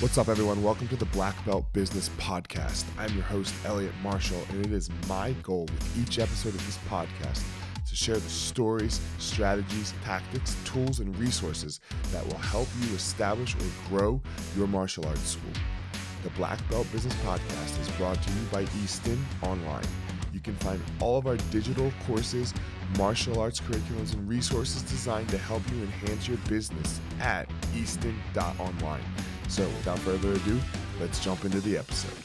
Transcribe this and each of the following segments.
What's up, everyone? Welcome to the Black Belt Business Podcast. I'm your host, Eliot Marshall, and it is my goal with each episode of this podcast to share the stories, strategies, tactics, tools, and resources that will help you establish or grow your martial arts school. The Black Belt Business Podcast is brought to you by Easton.Online. You can find all of our digital courses, martial arts curriculums, and resources designed to help you enhance your business at Easton.Online. So without further ado, let's jump into the episode.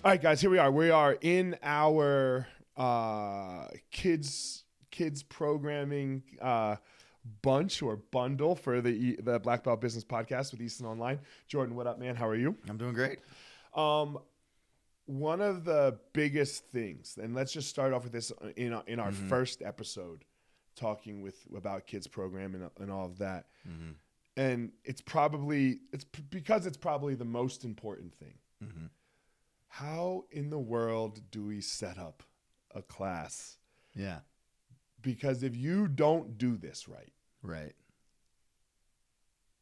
All right, guys, here we are. We are in our kids programming bunch or bundle for the Black Belt Business Podcast with Easton.Online. Jordan, what up, man? How are you? I'm doing great. One of the biggest things, and let's just start off with this in our first episode, talking about kids program and all of that. And it's because it's probably the most important thing. How in the world do we set up a class? Yeah. Because if you don't do this Right.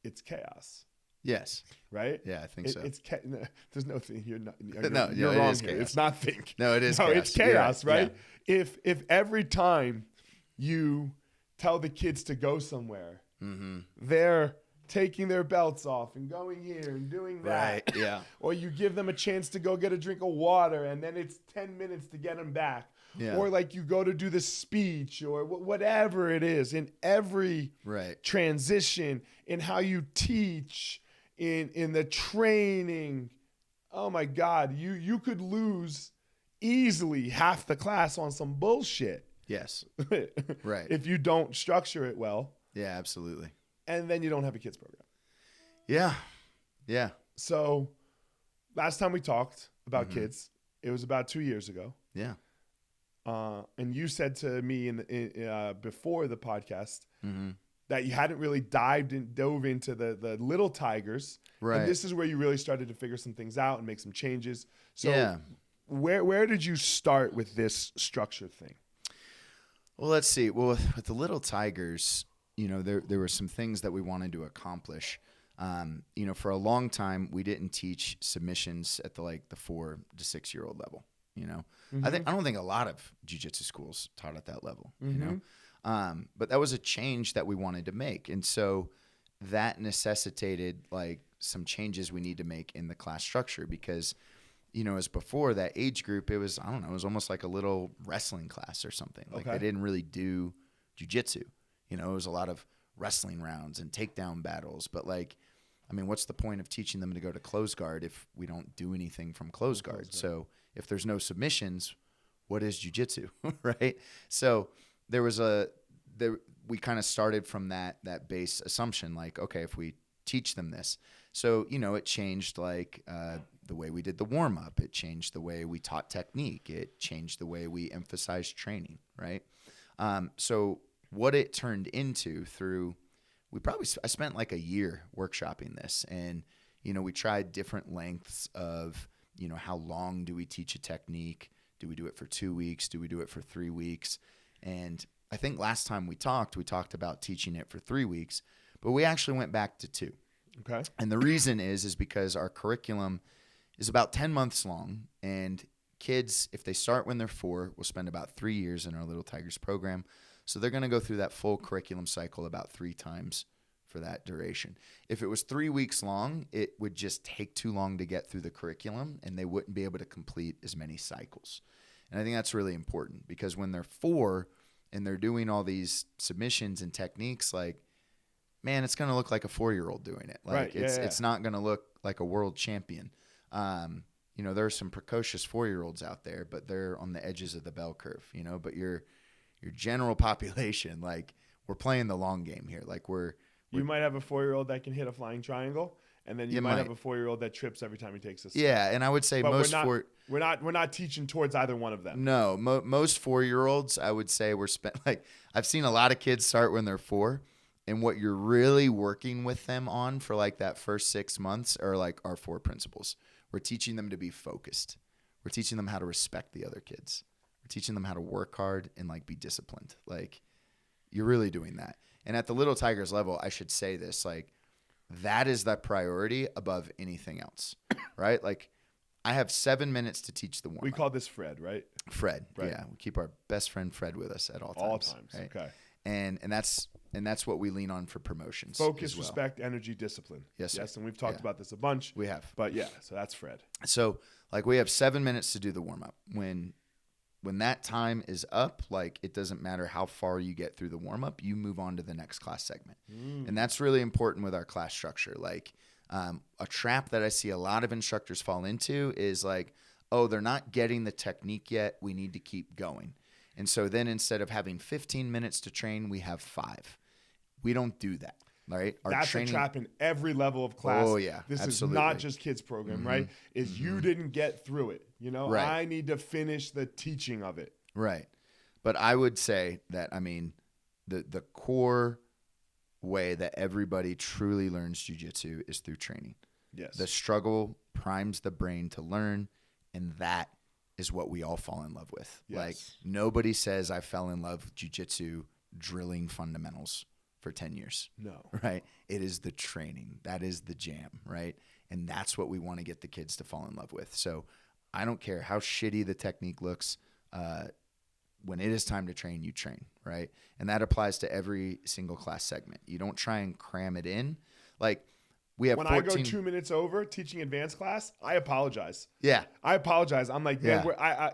it's chaos. Yes. Right? Yeah, I think so. There's no thing. You're No, you're it wrong is here. chaos. It's not think. No, it is No, chaos. it's chaos, You're right? Yeah. If every time you tell the kids to go somewhere, they're taking their belts off and going here and doing that. Right, yeah. Or you give them a chance to go get a drink of water and then it's 10 minutes to get them back. Yeah. Or like you go to do the speech or whatever it is, in every transition, in how you teach, in the training. Oh my God, you could lose easily half the class on some bullshit. Yes. Right. If you don't structure it well. Yeah, absolutely. And then you don't have a kids program. Yeah. Yeah. So last time we talked about kids, it was about 2 years ago. Yeah. And you said to me before the podcast that you hadn't really dove into the little tigers. Right. And this is where you really started to figure some things out and make some changes. So yeah. where did you start with this structure thing? Well, let's see. Well, with the little tigers, there were some things that we wanted to accomplish. For a long time, we didn't teach submissions at the 4 to 6 year old level. I don't think a lot of jiu-jitsu schools taught at that level. But that was a change that we wanted to make, and so that necessitated some changes we need to make in the class structure because, as before that age group, it was it was almost like a little wrestling class or something. They didn't really do jiu-jitsu. It was a lot of wrestling rounds and takedown battles, but what's the point of teaching them to go to close guard if we don't do anything from close guard? So if there's no submissions, what is jiu-jitsu, right? So we kind of started from that base assumption, okay, if we teach them this. So, it changed the way we did the warm-up. It changed the way we taught technique. It changed the way we emphasized training, right? So what it turned into I spent a year workshopping this, and, we tried different lengths of, how long do we teach a technique? Do we do it for 2 weeks? Do we do it for 3 weeks? And I think last time we talked about teaching it for 3 weeks, but we actually went back to 2. Okay. And the reason is because our curriculum is about 10 months long, and kids, if they start when they're 4, will spend about 3 years in our Little Tigers program. So they're going to go through that full curriculum cycle about 3 times for that duration. If it was 3 weeks long, it would just take too long to get through the curriculum, and they wouldn't be able to complete as many cycles. And I think that's really important because when they're 4 and they're doing all these submissions and techniques, man, it's going to look like a 4-year-old doing it. It's not going to look like a world champion. There are some precocious 4-year-olds out there, but they're on the edges of the bell curve, but your general population, we're playing the long game here. You might have a 4-year-old that can hit a flying triangle, and then you might have a 4-year-old that trips every time he takes a step. Yeah, and I would say we're not teaching towards either one of them. No, most 4-year-olds, I would say, I've seen a lot of kids start when they're 4, and what you're really working with them on for that first 6 months are our 4 principles. We're teaching them to be focused. We're teaching them how to respect the other kids. We're teaching them how to work hard and be disciplined. You're really doing that. And at the Little Tigers level, I should say this, like, that is the priority above anything else, right? Like, I have 7 minutes to teach the warm-up. We call this Fred, right? Fred, right. Yeah. We keep our best friend Fred with us at all times. All times, right? okay. And that's what we lean on for promotions. Focus, respect, energy, discipline. Yes, sir. Yes, and we've talked about this a bunch. We have. But yeah, so that's Fred. So like we have 7 minutes to do the warm-up. When that time is up, like it doesn't matter how far you get through the warm-up, you move on to the next class segment. And that's really important with our class structure. Like a trap that I see a lot of instructors fall into is like, oh, they're not getting the technique yet. We need to keep going. And so then instead of having 15 minutes to train, we have 5. We don't do that, right? That's a trap in every level of class. Oh, yeah, This absolutely. is not just kids program, right? Is you didn't get through it. You know, Right. I need to finish the teaching of it. Right. But I would say that, I mean, the core way that everybody truly learns jiu-jitsu is through training. Yes. The struggle primes the brain to learn, and that is what we all fall in love with. Yes. Like nobody says I fell in love with jiu-jitsu drilling fundamentals for 10 years. No. Right? It is the training. That is the jam, right? And that's what we want to get the kids to fall in love with. So I don't care how shitty the technique looks. When it is time to train, you train, right? And that applies to every single class segment. You don't try and cram it in. Like we have when 14... I go 2 minutes over teaching advanced class, I apologize. Yeah. I apologize. I'm like, man,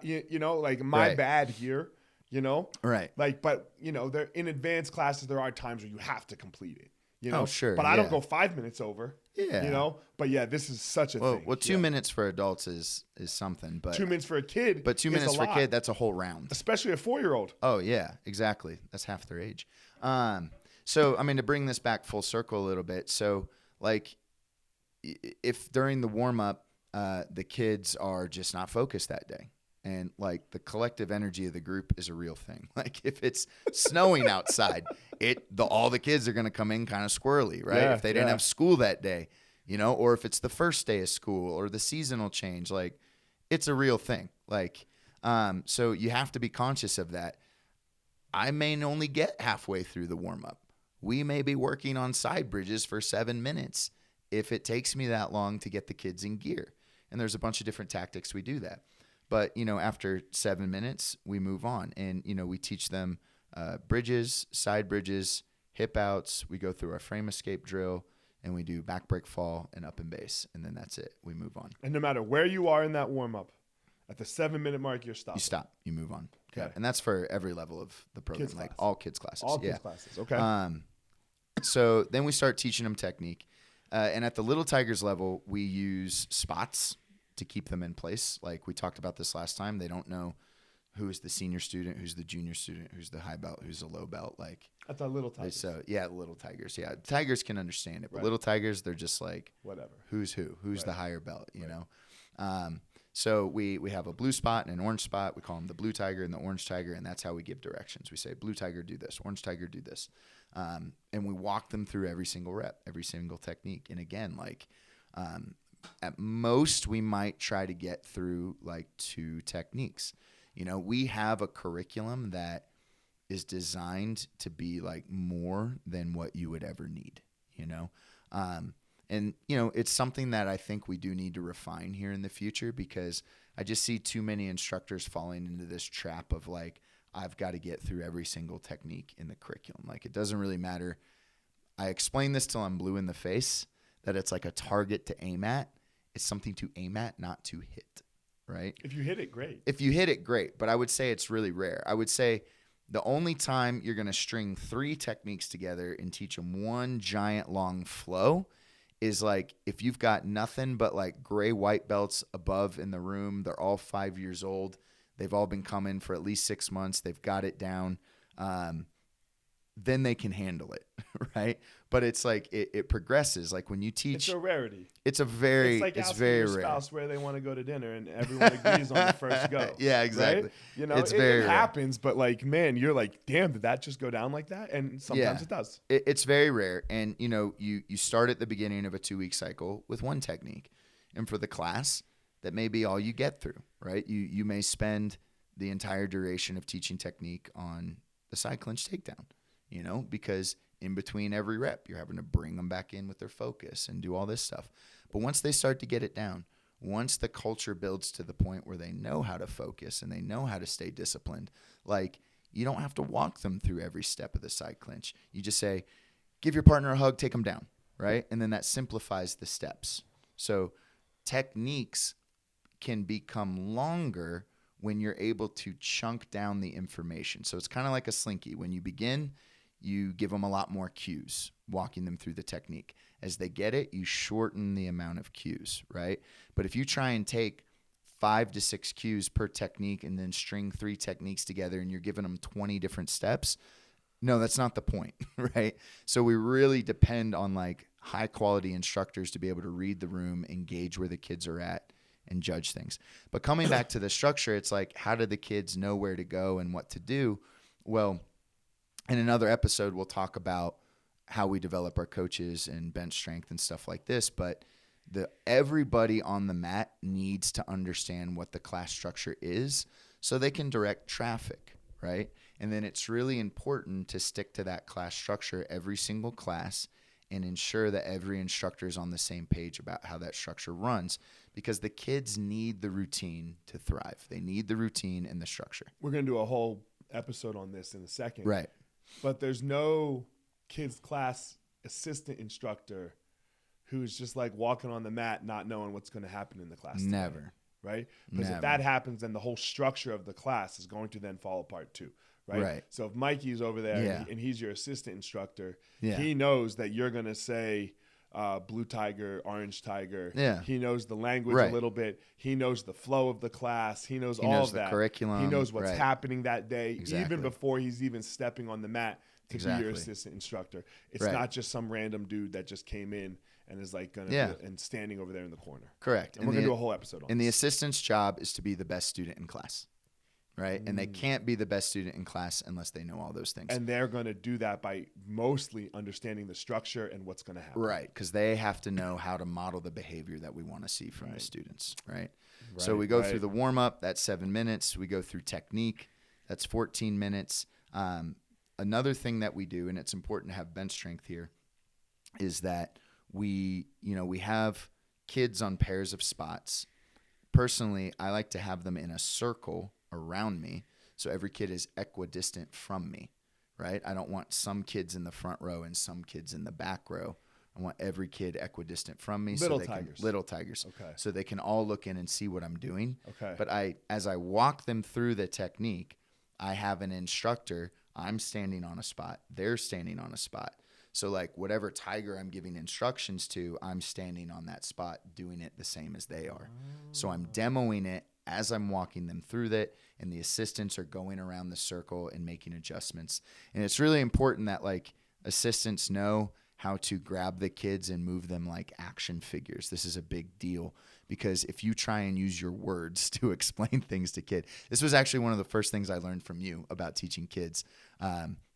you know, like my bad here, you know? Right. Like, but, you know, there in advanced classes, there are times where you have to complete it, you know? Oh, sure. But I don't go 5 minutes over. Yeah. You know? But yeah, this is such a thing. Well, 2 minutes for adults is something, but 2 minutes for a kid. But 2 minutes for a kid, that's a whole round. Especially a 4-year-old. Oh yeah, exactly. That's half their age. So I mean, to bring this back full circle a little bit. So like, if during the warm up, the kids are just not focused that day, and like the collective energy of the group is a real thing. Like if it's snowing outside, all the kids are going to come in kind of squirrely, right? Yeah, if they didn't have school that day, you know, or if it's the first day of school or the seasonal change, like it's a real thing. Like, so you have to be conscious of that. I may only get halfway through the warm up. We may be working on side bridges for 7 minutes if it takes me that long to get the kids in gear. And there's a bunch of different tactics we do that. But, you know, after 7 minutes, we move on. And, you know, we teach them bridges, side bridges, hip outs. We go through our frame escape drill, and we do back break fall and up and base. And then that's it. We move on. And no matter where you are in that warm-up, at the 7-minute mark, you're stopping. You stop. You move on. Okay. Yeah. And that's for every level of the program, Kids like class. all kids classes. All kids classes. Okay. So then we start teaching them technique. And at the Little Tigers level, we use spots to keep them in place. Like we talked about this last time. They don't know who is the senior student, who's the junior student, who's the high belt, who's the low belt. Like at the Little Tigers. So yeah, Little Tigers. Yeah, Tigers can understand it, but Right. Little Tigers, they're just like whatever. Who's who? Who's Right. the higher belt? You know. So we have a blue spot and an orange spot. We call them the blue tiger and the orange tiger, and that's how we give directions. We say, blue tiger, do this. Orange tiger, do this. And we walk them through every single rep, every single technique. And again, like at most, we might try to get through like 2 techniques. You know, we have a curriculum that is designed to be like more than what you would ever need, you know? And, you know, it's something that I think we do need to refine here in the future, because I just see too many instructors falling into this trap of like, I've got to get through every single technique in the curriculum. Like, it doesn't really matter. I explain this till I'm blue in the face, that it's like a target to aim at. It's something to aim at, not to hit, right? If you hit it, great. If you hit it, great. But I would say it's really rare. I would say the only time you're going to string 3 techniques together and teach them one giant long flow is like if you've got nothing but like gray white belts above in the room. They're all 5 years old. They've all been coming for at least 6 months. They've got it down. Then they can handle it, right? But it's like it progresses. Like when you teach, it's a rarity. It's like it's asking very your rare. spouse where they want to go to dinner, and everyone agrees on the first go. Yeah, exactly. Right? You know, It's it very rare. happens, but like, man, you're like, damn, did that just go down like that? And sometimes it does. It's very rare. And, you know, you start at the beginning of a 2-week cycle with one technique. And for the class, that may be all you get through, right? You may spend the entire duration of teaching technique on the side clinch takedown, you know, because in between every rep, you're having to bring them back in with their focus and do all this stuff. But once they start to get it down, once the culture builds to the point where they know how to focus and they know how to stay disciplined, like you don't have to walk them through every step of the side clinch. You just say, give your partner a hug, take them down, right? And then that simplifies the steps. So techniques can become longer when you're able to chunk down the information. So it's kind of like a slinky. When you begin, you give them a lot more cues, walking them through the technique. As they get it, you shorten the amount of cues, right? But if you try and take 5 to 6 cues per technique and then string 3 techniques together and you're giving them 20 different steps, no, that's not the point, right? So we really depend on like high quality instructors to be able to read the room, engage where the kids are at, and judge things. But coming back to the structure, it's like, how do the kids know where to go and what to do? Well, in another episode, we'll talk about how we develop our coaches and bench strength and stuff like this. But everybody on the mat needs to understand what the class structure is so they can direct traffic, right? And then it's really important to stick to that class structure every single class and ensure that every instructor is on the same page about how that structure runs, because the kids need the routine to thrive. They need the routine and the structure. We're going to do a whole episode on this in a second. Right. But there's no kids class assistant instructor who's just like walking on the mat not knowing what's going to happen in the class today, Never. right? Because if that happens, then the whole structure of the class is going to then fall apart too, right? So if Mikey's over there and he's your assistant instructor, he knows that you're going to say blue tiger, orange tiger. He knows the language a little bit. He knows the flow of the class. He knows all of that. The curriculum. He knows what's happening that day, even before he's even stepping on the mat to be your assistant instructor. It's not just some random dude that just came in and is like gonna and standing over there in the corner. Correct. And we're gonna do a whole episode on And the assistant's job is to be the best student in class, right? And they can't be the best student in class unless they know all those things. And they're gonna do that by mostly understanding the structure and what's gonna happen. Right, because they have to know how to model the behavior that we want to see from the students, right? So we go through the warm-up, that's 7 minutes. We go through technique, that's 14 minutes. Another thing that we do, and it's important to have bench strength here, is that we have kids on pairs of spots. Personally, I like to have them in a circle around me, so every kid is equidistant from me, right? I don't want some kids in the front row and some kids in the back row. I want every kid equidistant from me. Little tigers. Okay. So they can all look in and see what I'm doing. Okay. But as I walk them through the technique, I have an instructor. I'm standing on a spot. They're standing on a spot. So like whatever tiger I'm giving instructions to, I'm standing on that spot doing it the same as they are. So I'm demoing it as I'm walking them through that, and the assistants are going around the circle and making adjustments. And it's really important that like assistants know how to grab the kids and move them like action figures. This is a big deal because if you try and use your words to explain things to kids, this was actually one of the first things I learned from you about teaching kids.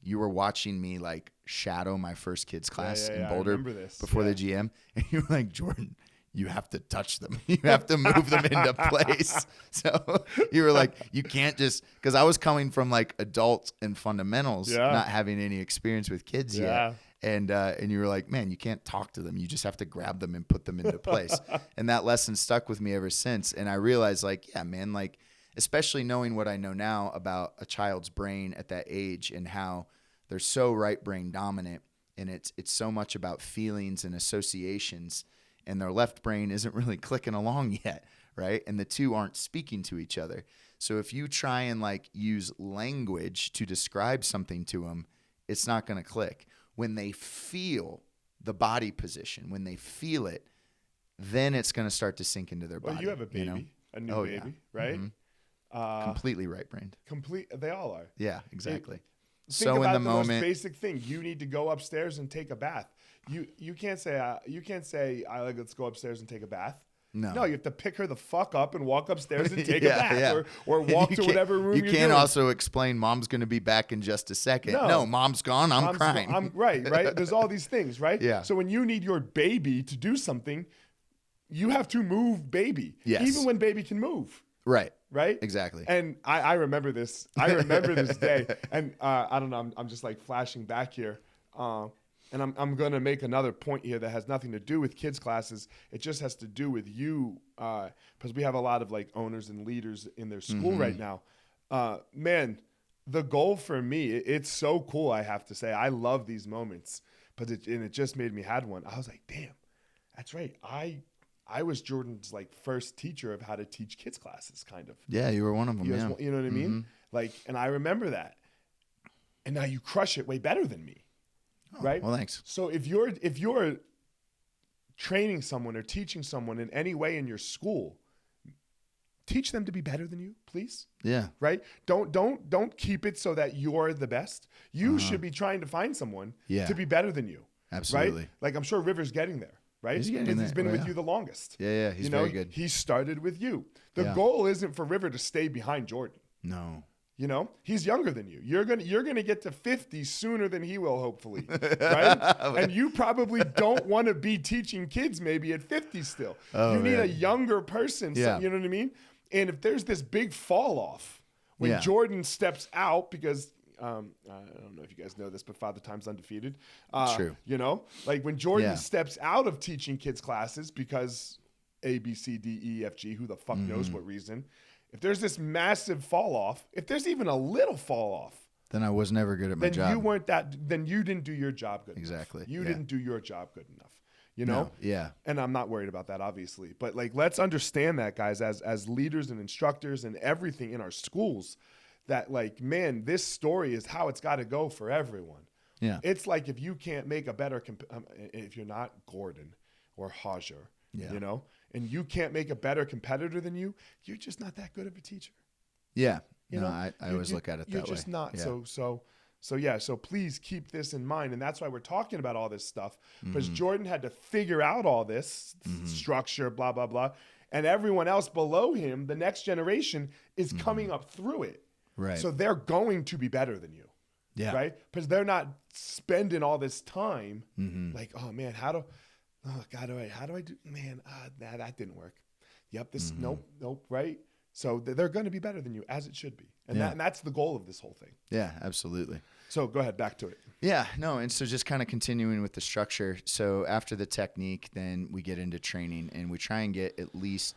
You were watching me like shadow my first kids class in Boulder before the GM, and you were like, Jordan, you have to touch them. You have to move them into place. So you were like, you can't just, because I was coming from like adult and fundamentals, not having any experience with kids yet. And you were like, man, you can't talk to them. You just have to grab them and put them into place. And that lesson stuck with me ever since. And I realized like, yeah, man, like, especially knowing what I know now about a child's brain at that age and how they're so right brain dominant. And it's so much about feelings and associations, and their left brain isn't really clicking along yet, right? And the two aren't speaking to each other. So if you try and like use language to describe something to them, it's not going to click. When they feel the body position, when they feel it, then it's going to start to sink into their body. Well, you have a baby, a new baby, right? Mm-hmm. Completely right-brained. They all are. Yeah, exactly. Think about the most basic thing. You need to go upstairs and take a bath. You can't say let's go upstairs and take a bath. No, you have to pick her the fuck up and walk upstairs and take a bath, or walk to whatever room you're You can't doing. Also explain mom's going to be back in just a second. No, mom's gone. I'm crying. Right. There's all these things, right? Yeah. So when you need your baby to do something, you have to move baby. Yes. Even when baby can move. Right. Exactly. And I remember this. I remember this day. And I don't know. I'm just like flashing back here. and I'm going to make another point here that has nothing to do with kids classes. It just has to do with you, because we have a lot of like owners and leaders in their school right now. Man, the goal for me, it's so cool. I have to say, I love these moments, but it just made me had one. I was like, damn, that's right. I was Jordan's like first teacher of how to teach kids classes, kind of. Yeah, you were one of them. You know what I mean? Like, and I remember that. And now you crush it way better than me. Right? Well, thanks. So if you're training someone or teaching someone in any way in your school, teach them to be better than you, please. Yeah. Right? Don't keep it so that you're the best. You should be trying to find someone to be better than you. Absolutely. Right? Like, I'm sure River's getting there. Right? He's getting there. He's been with you the longest. Yeah, he's very good. He started with you. The goal isn't for River to stay behind Jordan. No. You know, he's younger than you. You're gonna get to 50 sooner than he will, hopefully, right? And you probably don't want to be teaching kids maybe at 50 still. You need a younger person. So, you know what I mean? And if there's this big fall off when Jordan steps out, because I don't know if you guys know this, but Father Time's undefeated. True. You know, like when Jordan steps out of teaching kids classes because A, B, C, D, E, F, G, who the fuck knows what reason. If there's this massive fall off, if there's even a little fall off, then I was never good at my job. Then you didn't do your job good Exactly. enough. You didn't do your job good enough. You know? No. Yeah. And I'm not worried about that, obviously. But like, let's understand that, guys, as leaders and instructors and everything in our schools, that like, man, this story is how it's got to go for everyone. Yeah. It's like if you can't make a better, if you're not Gordon or Hajar, you know, and you can't make a better competitor than you, you're just not that good of a teacher. Yeah. You know, I always look at it that way. You're just not. Yeah. So please keep this in mind. And that's why we're talking about all this stuff, because Jordan had to figure out all this structure, blah, blah, blah. And everyone else below him, the next generation, is coming up through it. Right. So they're going to be better than you. Yeah. Right? Because they're not spending all this time like, oh man, how do I do, man, that didn't work. Yep. Nope. Right. So they're going to be better than you, as it should be. And that's the goal of this whole thing. Yeah, absolutely. So go ahead, back to it. Yeah, no. And so just kind of continuing with the structure. So after the technique, then we get into training, and we try and get at least,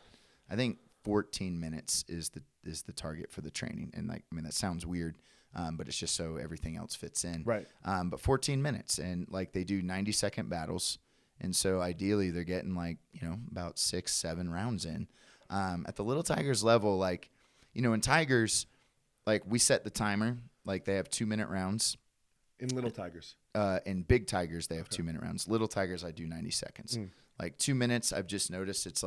I think 14 minutes is the target for the training. And like, I mean, that sounds weird, but it's just so everything else fits in. Right. But 14 minutes, and like they do 90-second battles. And so ideally they're getting like, about 6-7 rounds in. At the Little Tigers level, like, in Tigers, like we set the timer, like they have 2-minute rounds. In Little Tigers. In Big Tigers, they have 2-minute rounds. Little Tigers, I do 90 seconds. Like 2 minutes, I've just noticed it's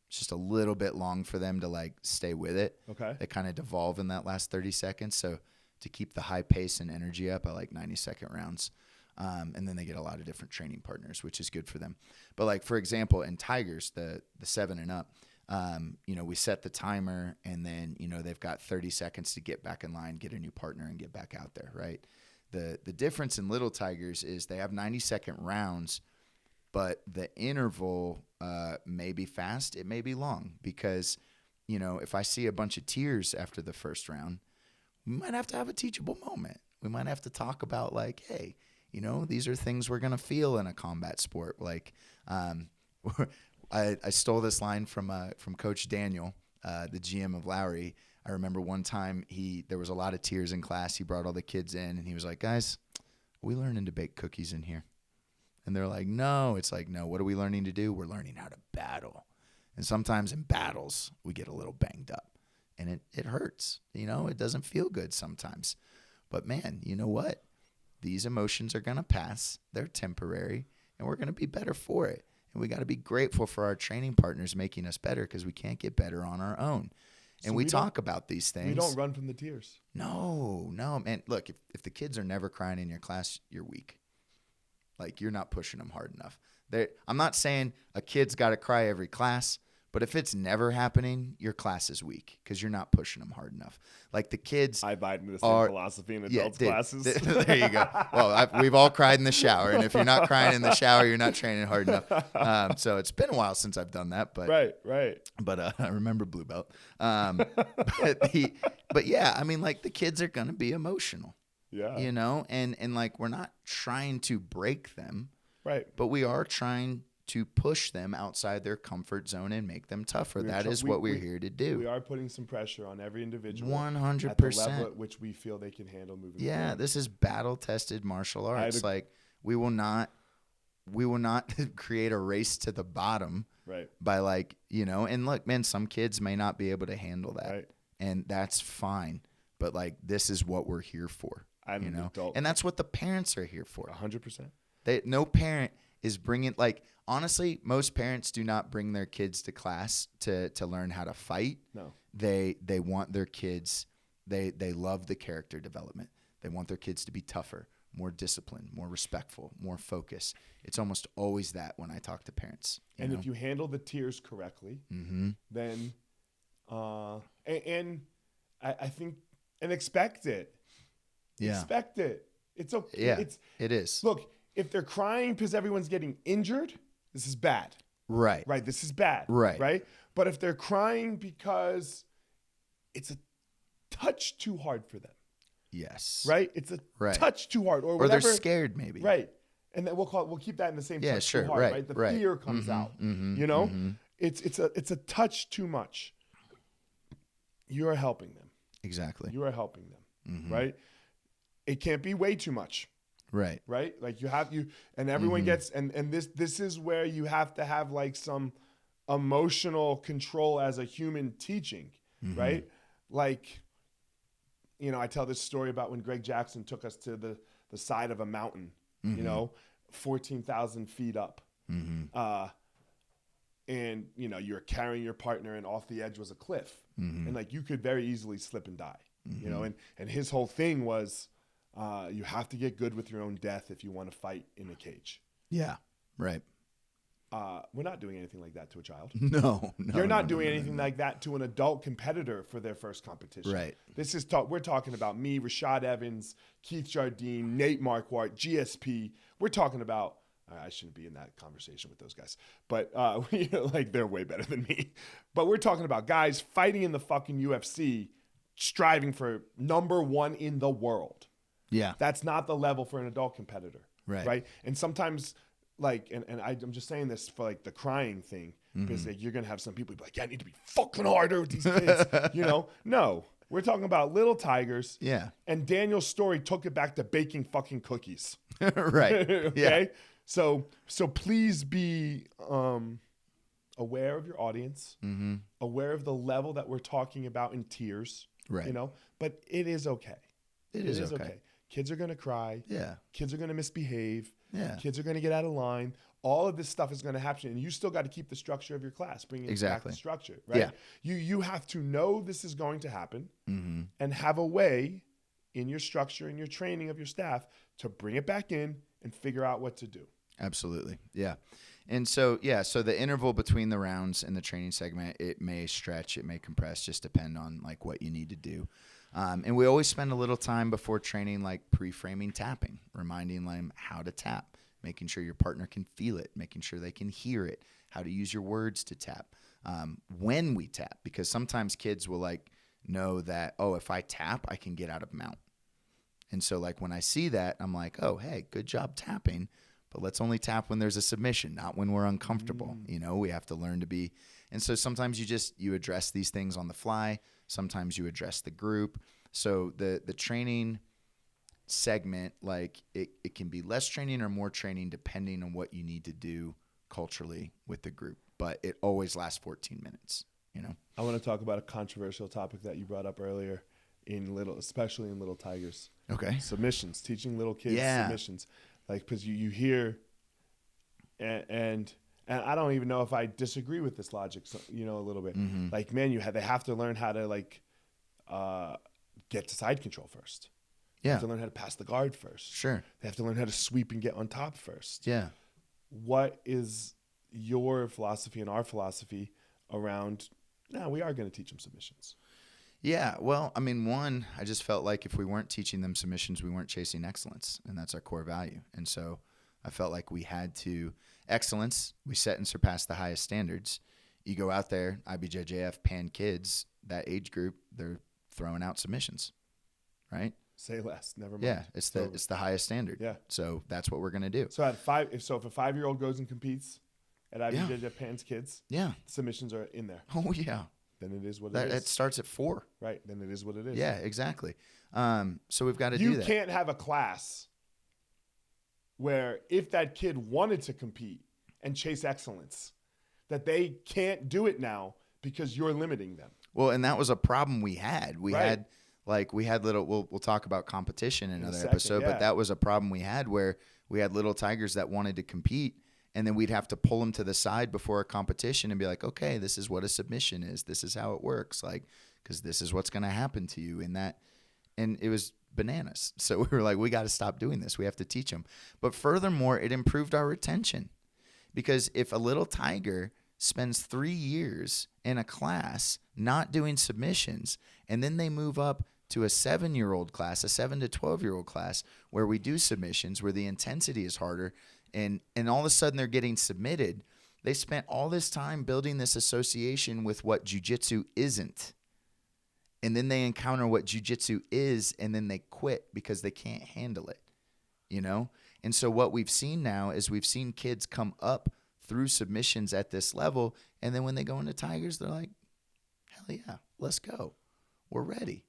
just a little bit long for them to like stay with it. Okay. They kind of devolve in that last 30 seconds. So to keep the high pace and energy up, I like 90-second rounds. And then they get a lot of different training partners, which is good for them. But like, for example, in Tigers, the 7 and up, we set the timer, and then, they've got 30 seconds to get back in line, get a new partner, and get back out there. Right. The difference in Little Tigers is they have 90-second rounds, but the interval, may be fast. It may be long, because, if I see a bunch of tears after the first round, we might have to have a teachable moment. We might have to talk about like, hey, these are things we're going to feel in a combat sport. Like, I stole this line from Coach Daniel, the GM of Lowry. I remember one time there was a lot of tears in class. He brought all the kids in, and he was like, guys, are we learning to bake cookies in here? And they're like, no. It's like, no, what are we learning to do? We're learning how to battle. And sometimes in battles, we get a little banged up, and it hurts. It doesn't feel good sometimes. But man, you know what? These emotions are going to pass. They're temporary, and we're going to be better for it. And we got to be grateful for our training partners making us better, because we can't get better on our own. And we talk about these things. We don't run from the tears. No, man. Look, if the kids are never crying in your class, you're weak. Like, you're not pushing them hard enough. I'm not saying a kid's got to cry every class, but if it's never happening, your class is weak, because you're not pushing them hard enough. Like, the kids I abide in the same philosophy in adults classes. There you go. Well, we've all cried in the shower, and if you're not crying in the shower, you're not training hard enough. So it's been a while since I've done that, but right. But I remember blue belt. But yeah, I mean, like, the kids are gonna be emotional. Yeah. You know, and like we're not trying to break them, Right. but we are trying to push them outside their comfort zone and make them tougher. That is what we're here to do. We are putting some pressure on every individual 100%. at the level at which we feel they can handle moving forward. This is battle-tested martial arts. Like we will not create a race to the bottom by like, you know, and look, man, some kids may not be able to handle that. Right. And that's fine. But like, this is what we're here for, you know, and that's what the parents are here for. 100%. No parent is bringing, like, honestly, most parents do not bring their kids to class to learn how to fight. No. They want their kids, they love the character development. They want their kids to be tougher, more disciplined, more respectful, more focused. It's almost always that when I talk to parents. And if you handle the tears correctly, then, and I think, and expect it. Yeah. Expect it. It's okay. Yeah, it is. Look, if they're crying because everyone's getting injured, this is bad. Right. Right. This is bad. Right. Right. But if they're crying because it's a touch too hard for them. Yes. Right. It's a touch too hard, or they're whatever. scared, maybe. Right. And then we'll keep that in the same touch sure. too hard. Right. The fear comes out. You know, it's a touch too much. You are helping them. Exactly. You are helping them. Right. It can't be way too much. Right. Right. Like and everyone gets, and this is where you have to have like some emotional control as a human teaching. Right. Like, you know, I tell this story about when Greg Jackson took us to the side of a mountain, you know, 14,000 feet up. And, you know, you're carrying your partner and off the edge was a cliff. And like, you could very easily slip and die, you know, and his whole thing was, you have to get good with your own death if you want to fight in a cage. Yeah. Right. We're not doing anything like that to a child. No. You're not doing anything like that to an adult competitor for their first competition. Right. This is we're talking about me, Rashad Evans, Keith Jardine, Nate Marquardt, GSP. We're talking about, I shouldn't be in that conversation with those guys, but you know, like they're way better than me. But we're talking about guys fighting in the fucking UFC, striving for #1 in the world. Yeah. That's not the level for an adult competitor. Right. Right. And sometimes, like, and I'm just saying this for like the crying thing, because like, you're going to have some people be like, yeah, I need to be fucking harder with these kids. You know, no, we're talking about little tigers. Yeah. And Daniel's story took it back to baking fucking cookies. Right. Okay. Yeah. So please be aware of your audience, aware of the level that we're talking about in tears. Right. You know, but it is okay. It is okay. Kids are going to cry. Yeah. Kids are going to misbehave. Yeah. Kids are going to get out of line. All of this stuff is going to happen. And you still got to keep the structure of your class, bring it back to structure, right? Yeah. You have to know this is going to happen and have a way in your structure and your training of your staff to bring it back in and figure out what to do. Absolutely. Yeah. And so the interval between the rounds in the training segment, it may stretch, it may compress, just depend on like what you need to do. And we always spend a little time before training, like pre-framing tapping, reminding them how to tap, making sure your partner can feel it, making sure they can hear it, how to use your words to tap, when we tap, because sometimes kids will like know that, oh, if I tap, I can get out of mount. And so like when I see that, I'm like, oh, hey, good job tapping, but let's only tap when there's a submission, not when we're uncomfortable. You know, we have to learn to be. And so sometimes you address these things on the fly. Sometimes you address the group. So the training segment, like it can be less training or more training depending on what you need to do culturally with the group. But it always lasts 14 minutes, you know? I want to talk about a controversial topic that you brought up earlier especially in little tigers. Okay. Submissions, teaching little kids submissions. Like, because you hear, and I don't even know if I disagree with this logic, you know, a little bit. Like, man, they have to learn how to like get to side control first. They have to learn how to pass the guard first. Sure. They have to learn how to sweep and get on top first. Yeah. What is your philosophy and our philosophy around, we are going to teach them submissions? Yeah, well, I mean, one, I just felt like if we weren't teaching them submissions, we weren't chasing excellence, and that's our core value. And so I felt like we had to, excellence, we set and surpass the highest standards. You go out there, IBJJF, Pan kids, that age group, they're throwing out submissions, right? Say less. Never mind. Yeah, it's the highest standard. Yeah. So that's what we're gonna do. So if a 5-year-old goes and competes at IBJJF Pants Kids, Yeah. submissions are in there. Oh yeah. Then it is what it is. It starts at 4. Right. Then it is what it is. Yeah, exactly. So we've got to do that. You can't have a class where if that kid wanted to compete and chase excellence, that they can't do it now because you're limiting them. Well, and that was a problem we had. We Right. had little. We'll talk about competition in another second, episode, yeah. but that was a problem we had where we had little tigers that wanted to compete, and then we'd have to pull them to the side before a competition and be like, okay, this is what a submission is. This is how it works. Like, because this is what's going to happen to you in that. And it was bananas. So we were like, we got to stop doing this. We have to teach them. But furthermore, it improved our retention, because if a little tiger spends 3 years in a class not doing submissions, and then they move up to a 7-year-old class, a 7 to 12-year-old class where we do submissions, where the intensity is harder, and all of a sudden they're getting submitted. They spent all this time building this association with what jiu-jitsu isn't. And then they encounter what jiu-jitsu is, and then they quit because they can't handle it, you know? And so what we've seen now is we've seen kids come up through submissions at this level, and then when they go into Tigers, they're like, hell yeah, let's go. We're ready.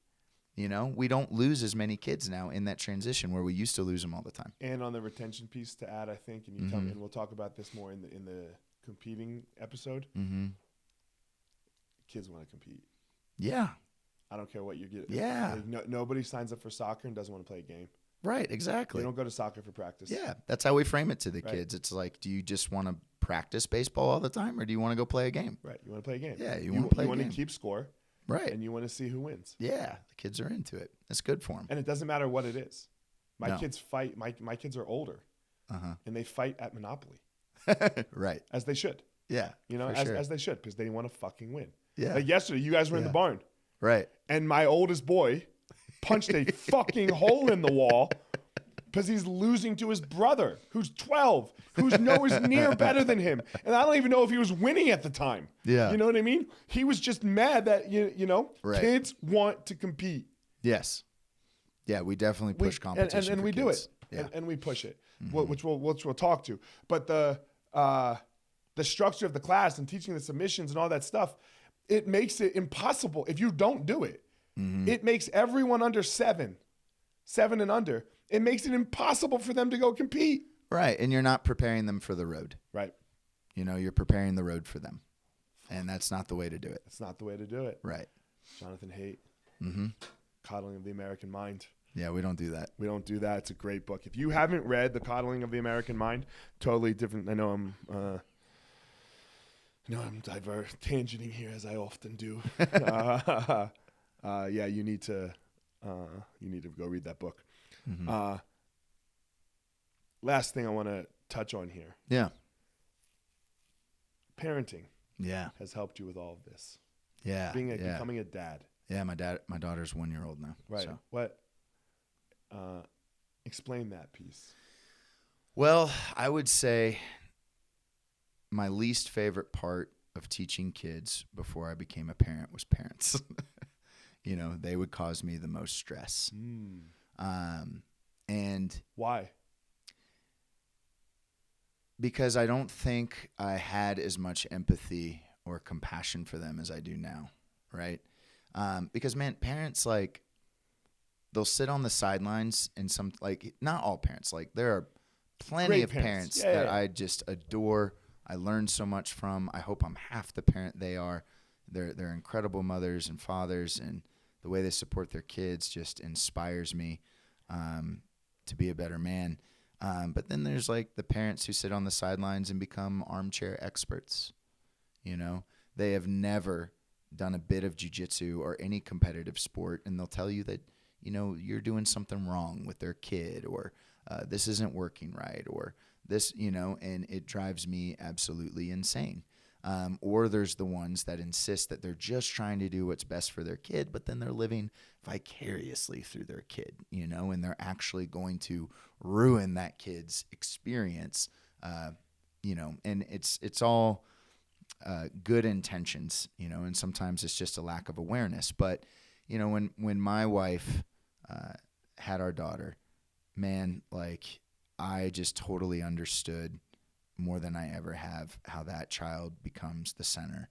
You know, we don't lose as many kids now in that transition where we used to lose them all the time. And on the retention piece to add, I think, and you tell me, and we'll talk about this more in the competing episode. Mm-hmm. Kids want to compete. Yeah. I don't care what you get. Yeah. Like nobody signs up for soccer and doesn't want to play a game. Right, exactly. They don't go to soccer for practice. Yeah, that's how we frame it to the Right. kids. It's like, do you just want to practice baseball all the time, or do you want to go play a game? Right. You want to play a game. Yeah, you want to play a You want game. to keep score. Right. And you want to see who wins. Yeah, the kids are into it. It's good for them. And it doesn't matter what it is. My No. kids fight. My kids are older, and they fight at Monopoly, Right. as they should. Yeah. You know, for as, sure. as they should, because they want to fucking win. Yeah. Like yesterday, you guys were in the Yeah. barn, Right. and my oldest boy punched a fucking hole in the wall because he's losing to his brother, who's 12, who's nowhere near better than him. And I don't even know if he was winning at the time. Yeah. You know what I mean? He was just mad that, you know, Right. kids want to compete. Yes. Yeah, we definitely push competition. And for we do kids. it. Yeah. And we push it, which we'll talk to. But the structure of the class and teaching the submissions and all that stuff, it makes it impossible if you don't do it. It makes everyone under 7 and under, it makes it impossible for them to go compete. Right. And you're not preparing them for the road. Right. You know, you're preparing the road for them. And that's not the way to do it. That's not the way to do it. Right. Jonathan Haidt, Coddling of the American Mind. Yeah, we don't do that. We don't do that. It's a great book. If you haven't read The Coddling of the American Mind, totally different. I know I'm tangenting here, as I often do. Yeah, you need to go read that book. Last thing I want to touch on here. Yeah. Parenting Yeah. has helped you with all of this. Yeah. Becoming a dad. Yeah, my daughter's 1-year-old now. Right. So. What? Explain that piece. Well, I would say my least favorite part of teaching kids before I became a parent was parents. You know, they would cause me the most stress. And Why? because I don't think I had as much empathy or compassion for them as I do now, right? Because, man, parents, like, they'll sit on the sidelines and some, like, not all parents. Like, there are plenty Great of parents. parents Yeah, that yeah. I just adore. I learn so much from. I hope I'm half the parent they are. They're incredible mothers and fathers, and the way they support their kids just inspires me to be a better man. But then there's like the parents who sit on the sidelines and become armchair experts. You know, they have never done a bit of jiu-jitsu or any competitive sport, and they'll tell you that, you know, you're doing something wrong with their kid, or this isn't working right, or this, you know, and it drives me absolutely insane. Or there's the ones that insist that they're just trying to do what's best for their kid, but then they're living vicariously through their kid, you know, and they're actually going to ruin that kid's experience, you know, and it's all good intentions, you know, and sometimes it's just a lack of awareness. But, you know, when my wife had our daughter, man, like I just totally understood more than I ever have how that child becomes the center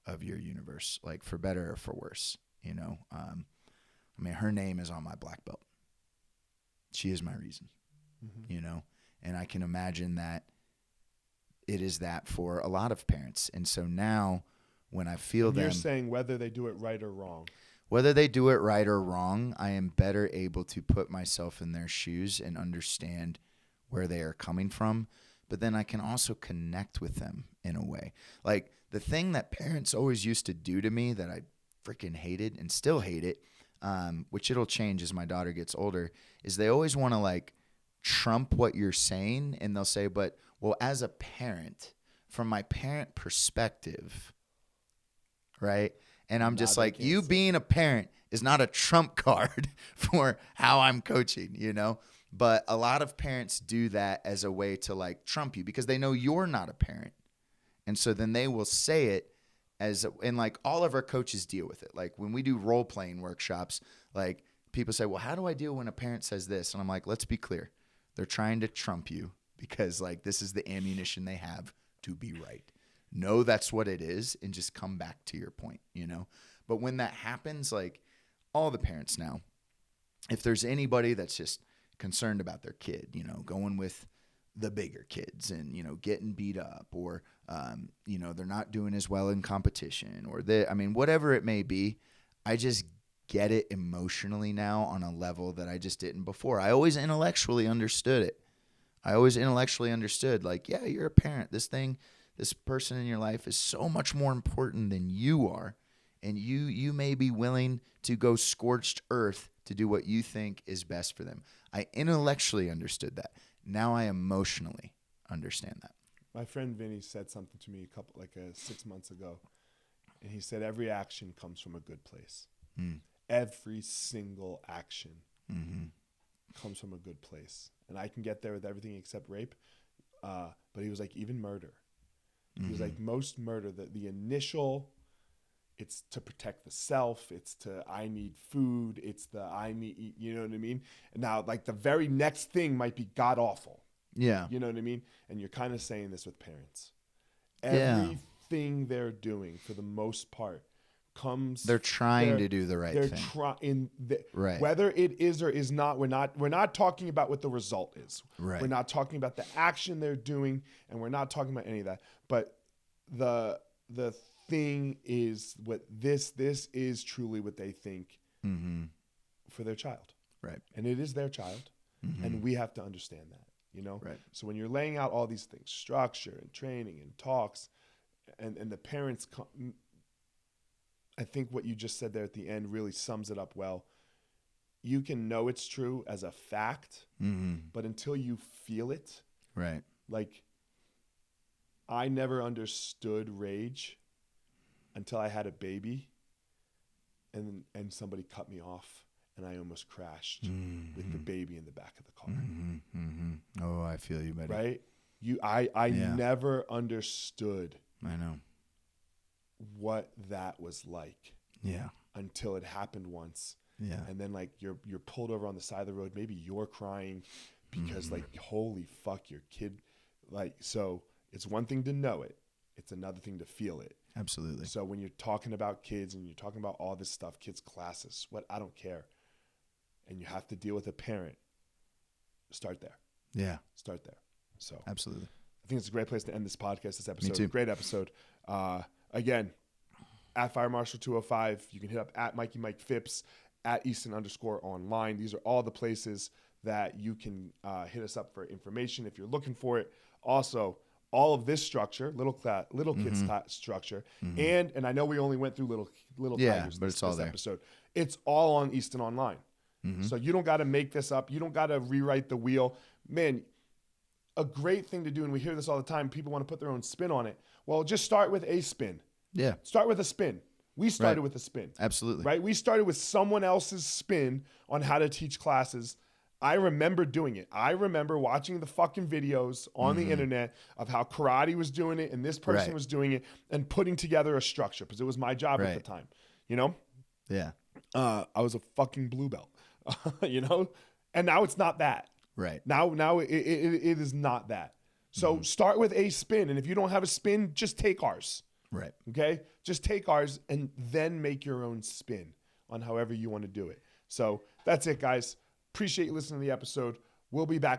of your universe, like for better or for worse, you know. I mean, her name is on my black belt. She is my reason, you know, and I can imagine that it is that for a lot of parents. And so now when I feel them, you're saying whether they do it right or wrong. Whether they do it right or wrong, I am better able to put myself in their shoes and understand where they are coming from. But then I can also connect with them in a way. Like the thing that parents always used to do to me that I freaking hated and still hate it, which it'll change as my daughter gets older, is they always want to like trump what you're saying. And they'll say, but well, as a parent, from my parent perspective, right? And I'm just like, you being a parent is not a trump card for how I'm coaching, you know? But a lot of parents do that as a way to like trump you because they know you're not a parent. And so then they will say it and like all of our coaches deal with it. Like when we do role playing workshops, like people say, well, how do I deal when a parent says this? And I'm like, let's be clear. They're trying to trump you because like this is the ammunition they have to be right. Know that's what it is and just come back to your point, you know? But when that happens, like all the parents now, if there's anybody that's just concerned about their kid, you know, going with the bigger kids and, you know, getting beat up or, you know, they're not doing as well in competition or whatever it may be, I just get it emotionally now on a level that I just didn't before. I always intellectually understood it. Like, yeah, you're a parent. This person in your life is so much more important than you are. And you may be willing to go scorched earth to do what you think is best for them. I intellectually understood that. Now I emotionally understand that. My friend Vinny said something to me 6 months ago. And he said, every action comes from a good place. Every single action comes from a good place. And I can get there with everything except rape. But he was like, even murder. He was like, most murder, the initial, it's to protect the self. It's to, I need food. It's the, I need, you know what I mean? And now, like, the very next thing might be god awful. Yeah. You know what I mean? And you're kind of saying this with parents. Everything they're doing, for the most part, they're trying to do the right thing. They're trying, right. Whether it is or is not, we're not talking about what the result is. Right. We're not talking about the action they're doing, and we're not talking about any of that. But the thing is, what this is truly what they think for their child. Right. And it is their child, and we have to understand that, you know? Right. So when you're laying out all these things, structure and training and talks, and the parents come, I think what you just said there at the end really sums it up well. You can know it's true as a fact, but until you feel it, right? Like, I never understood rage until I had a baby, and somebody cut me off, and I almost crashed with the baby in the back of the car. Oh, I feel you, buddy. Right? I never understood. I know what that was like. Yeah. Until it happened once. Yeah. And then like you're pulled over on the side of the road. Maybe you're crying because like, holy fuck, your kid. Like, so it's one thing to know it. It's another thing to feel it. Absolutely. So when you're talking about kids and you're talking about all this stuff, kids classes, I don't care. And you have to deal with a parent. Start there. Yeah. Start there. So absolutely. I think it's a great place to end this podcast, this episode. Me too. Great episode. Again, at Fire Marshall 205, you can hit up at Mikey Mike Phipps, at Easton.Online. These are all the places that you can hit us up for information if you're looking for it. Also, all of this structure, little kids structure, and I know we only went through little tigers but it's all there. Episode. It's all on Easton.Online. So you don't got to make this up. You don't got to rewrite the wheel. Man, a great thing to do, and we hear this all the time, people want to put their own spin on it. Well, just start with a spin. Yeah. Start with a spin. We started with a spin. Absolutely. Right? We started with someone else's spin on how to teach classes. I remember doing it. I remember watching the fucking videos on the internet of how karate was doing it and this person was doing it and putting together a structure because it was my job at the time. You know? Yeah. I was a fucking blue belt. you know? And now it's not that. Right. Now it is not that. So start with a spin. And if you don't have a spin, just take ours. Right. Okay? Just take ours and then make your own spin on however you want to do it. So that's it, guys. Appreciate you listening to the episode. We'll be back